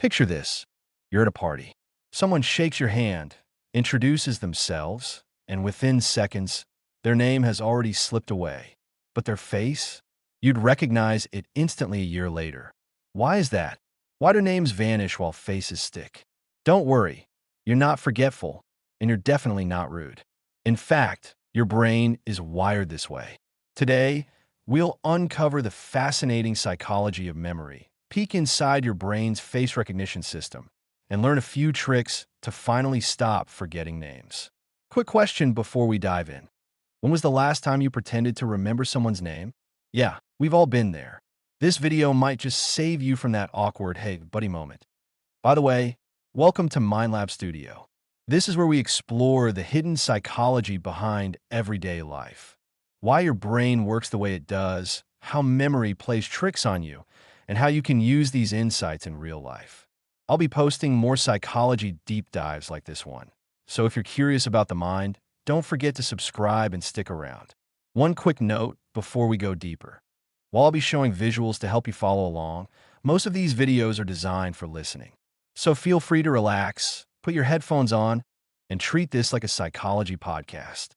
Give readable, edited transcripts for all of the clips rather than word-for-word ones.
Picture this. You're at a party. Someone shakes your hand, introduces themselves, and within seconds, their name has already slipped away. But their face? You'd recognize it instantly a year later. Why is that? Why do names vanish while faces stick? Don't worry. You're not forgetful, and you're definitely not rude. In fact, your brain is wired this way. Today, we'll uncover the fascinating psychology of memory, peek inside your brain's face recognition system, and learn a few tricks to finally stop forgetting names. Quick question before we dive in. When was the last time you pretended to remember someone's name? Yeah, we've all been there. This video might just save you from that awkward, hey, buddy moment. By the way, welcome to MindLab Studio. This is where we explore the hidden psychology behind everyday life. Why your brain works the way it does, how memory plays tricks on you, and how you can use these insights in real life. I'll be posting more psychology deep dives like this one. So if you're curious about the mind, don't forget to subscribe and stick around. One quick note before we go deeper. While I'll be showing visuals to help you follow along, most of these videos are designed for listening. So feel free to relax, put your headphones on, and treat this like a psychology podcast.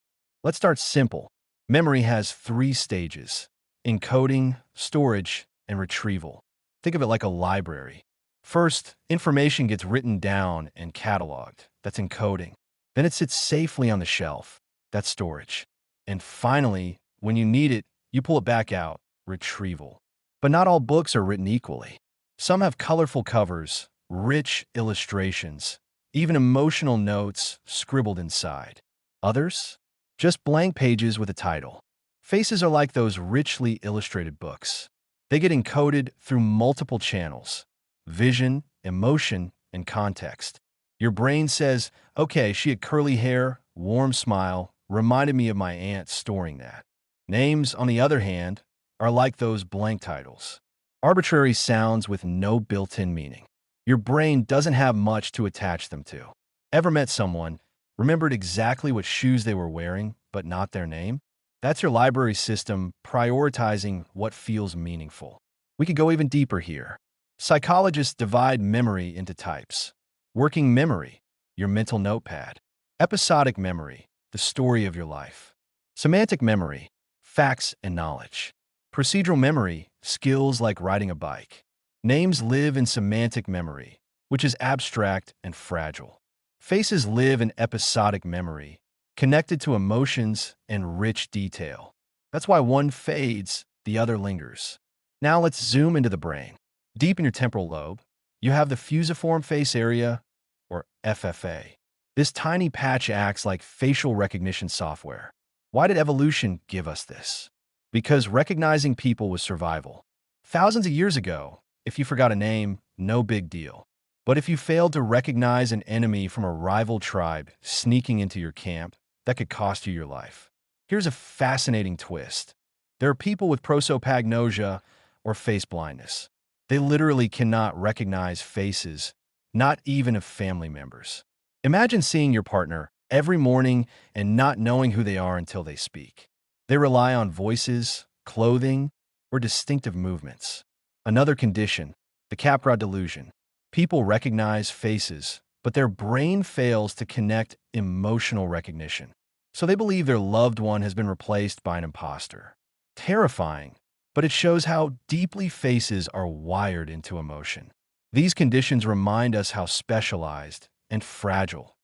Let's start simple. Memory has 3 stages: encoding, storage, and retrieval. Think of it like a library. First, information gets written down and cataloged. That's encoding. Then it sits safely on the shelf. That's storage. And finally, when you need it, you pull it back out. Retrieval. But not all books are written equally. Some have colorful covers, rich illustrations, even emotional notes scribbled inside. Others? Just blank pages with a title. Faces are like those richly illustrated books. They get encoded through multiple channels: vision, emotion, and context. Your brain says, okay, she had curly hair, warm smile, reminded me of my aunt, storing that. Names, on the other hand, are like those blank titles. Arbitrary sounds with no built-in meaning. Your brain doesn't have much to attach them to. Ever met someone, remembered exactly what shoes they were wearing, but not their name? That's your library system prioritizing what feels meaningful. We could go even deeper here. Psychologists divide memory into types. Working memory, your mental notepad. Episodic memory, the story of your life. Semantic memory, facts and knowledge. Procedural memory, skills like riding a bike. Names live in semantic memory, which is abstract and fragile. Faces live in episodic memory, connected to emotions and rich detail. That's why one fades, the other lingers. Now let's zoom into the brain. Deep in your temporal lobe, you have the fusiform face area, or FFA. This tiny patch acts like facial recognition software. Why did evolution give us this? Because recognizing people was survival. Thousands of years ago, if you forgot a name, no big deal. But if you failed to recognize an enemy from a rival tribe sneaking into your camp, that could cost you your life. Here's a fascinating twist. There are people with prosopagnosia, or face blindness. They literally cannot recognize faces, not even of family members. Imagine seeing your partner every morning and not knowing who they are until they speak. They rely on voices, clothing, or distinctive movements. Another condition, the Capgras delusion. People recognize faces, but their brain fails to connect emotional recognition. So they believe their loved one has been replaced by an imposter. Terrifying, but it shows how deeply faces are wired into emotion. These conditions remind us how specialized and fragile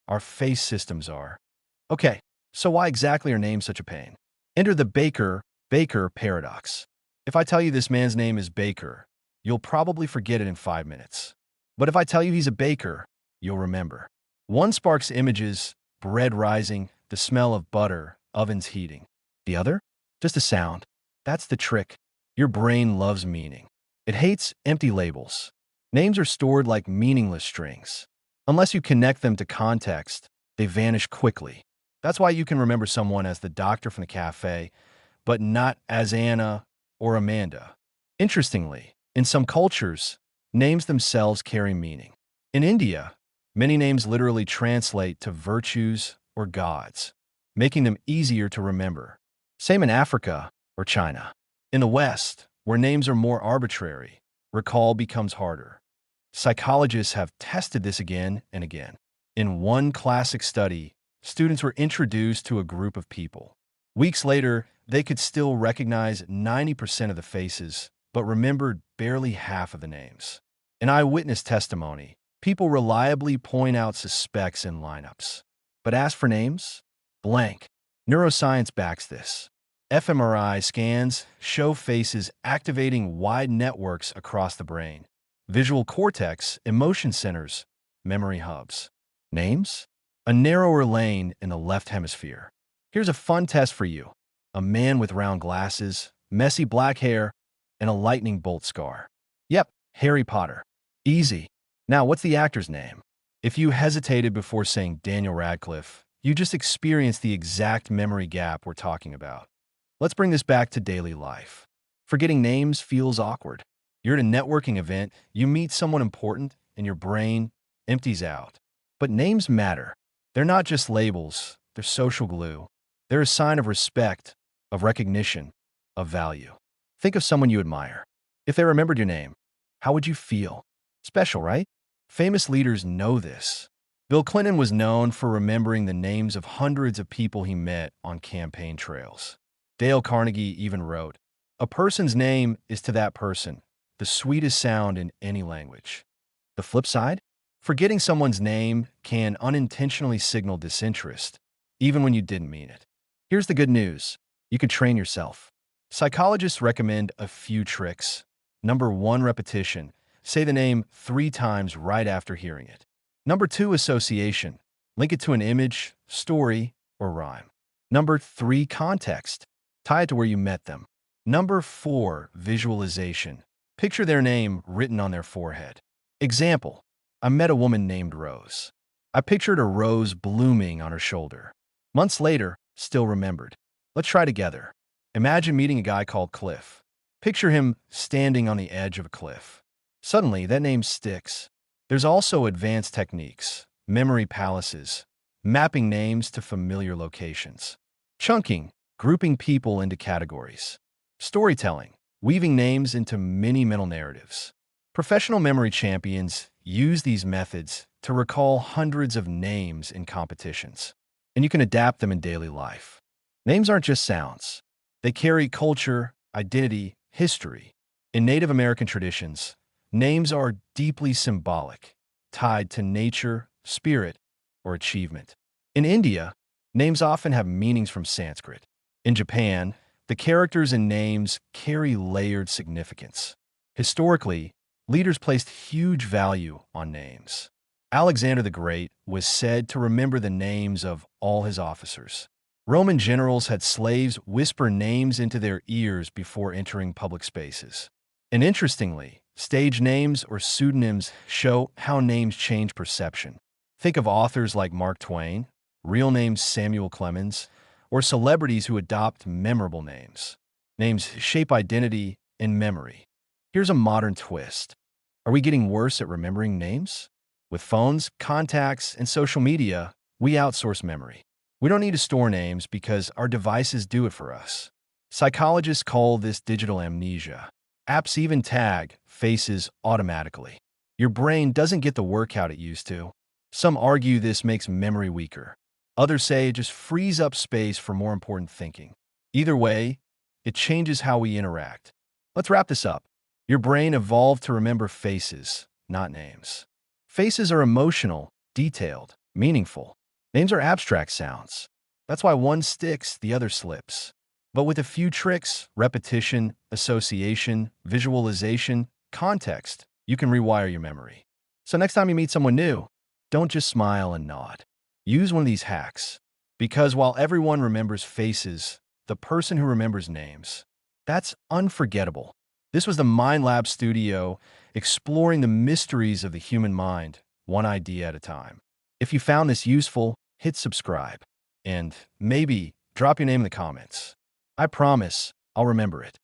our face systems are. Okay, so why exactly are names such a pain? Enter the Baker paradox. If I tell you this man's name is Baker, you'll probably forget it in 5 minutes. But if I tell you he's a baker, you'll remember. One sparks images, bread rising, the smell of butter, ovens heating. The other? Just a sound. That's the trick. Your brain loves meaning. It hates empty labels. Names are stored like meaningless strings. Unless you connect them to context, they vanish quickly. That's why you can remember someone as the doctor from the cafe, but not as Anna or Amanda. Interestingly, in some cultures, names themselves carry meaning. In India, many names literally translate to virtues or gods, making them easier to remember. Same in Africa or China. In the West, where names are more arbitrary, recall becomes harder. Psychologists have tested this again and again. In one classic study, students were introduced to a group of people. Weeks later, they could still recognize 90% of the faces, but remembered barely half of the names. In eyewitness testimony, people reliably point out suspects in lineups. But as for names? Blank. Neuroscience backs this. fMRI scans show faces activating wide networks across the brain. Visual cortex, emotion centers, memory hubs. Names? A narrower lane in the left hemisphere. Here's a fun test for you. A man with round glasses, messy black hair, and a lightning bolt scar. Yep, Harry Potter. Easy. Now, what's the actor's name? If you hesitated before saying Daniel Radcliffe, you just experienced the exact memory gap we're talking about. Let's bring this back to daily life. Forgetting names feels awkward. You're at a networking event, you meet someone important, and your brain empties out. But names matter. They're not just labels, they're social glue. They're a sign of respect, of recognition, of value. Think of someone you admire. If they remembered your name, how would you feel? Special, right? Famous leaders know this. Bill Clinton was known for remembering the names of hundreds of people he met on campaign trails. Dale Carnegie even wrote, "A person's name is to that person the sweetest sound in any language." The flip side? Forgetting someone's name can unintentionally signal disinterest, even when you didn't mean it. Here's the good news. You can train yourself. Psychologists recommend a few tricks. Number 1, repetition. Say the name 3 times right after hearing it. Number 2, association. Link it to an image, story, or rhyme. Number 3, context. Tie it to where you met them. Number 4, visualization. Picture their name written on their forehead. Example, I met a woman named Rose. I pictured a rose blooming on her shoulder. Months later, still remembered. Let's try together. Imagine meeting a guy called Cliff. Picture him standing on the edge of a cliff. Suddenly, that name sticks. There's also advanced techniques, memory palaces, mapping names to familiar locations. Chunking, grouping people into categories. Storytelling, weaving names into mini mental narratives. Professional memory champions use these methods to recall hundreds of names in competitions. And you can adapt them in daily life. Names aren't just sounds. They carry culture, identity, history. In Native American traditions, names are deeply symbolic, tied to nature, spirit, or achievement. In India, names often have meanings from Sanskrit. In Japan, the characters in names carry layered significance. Historically, leaders placed huge value on names. Alexander the Great was said to remember the names of all his officers. Roman generals had slaves whisper names into their ears before entering public spaces. And interestingly, stage names or pseudonyms show how names change perception. Think of authors like Mark Twain, real names Samuel Clemens, or celebrities who adopt memorable names. Names shape identity and memory. Here's a modern twist. Are we getting worse at remembering names? With phones, contacts, and social media, we outsource memory. We don't need to store names because our devices do it for us. Psychologists call this digital amnesia. Apps even tag faces automatically. Your brain doesn't get the workout it used to. Some argue this makes memory weaker. Others say it just frees up space for more important thinking. Either way, it changes how we interact. Let's wrap this up. Your brain evolved to remember faces, not names. Faces are emotional, detailed, meaningful. Names are abstract sounds. That's why one sticks, the other slips. But with a few tricks, repetition, association, visualization, context, you can rewire your memory. So next time you meet someone new, don't just smile and nod. Use one of these hacks. Because while everyone remembers faces, the person who remembers names, that's unforgettable. This was the MindLab studio exploring the mysteries of the human mind, one idea at a time. If you found this useful, hit subscribe. And maybe drop your name in the comments. I promise I'll remember it.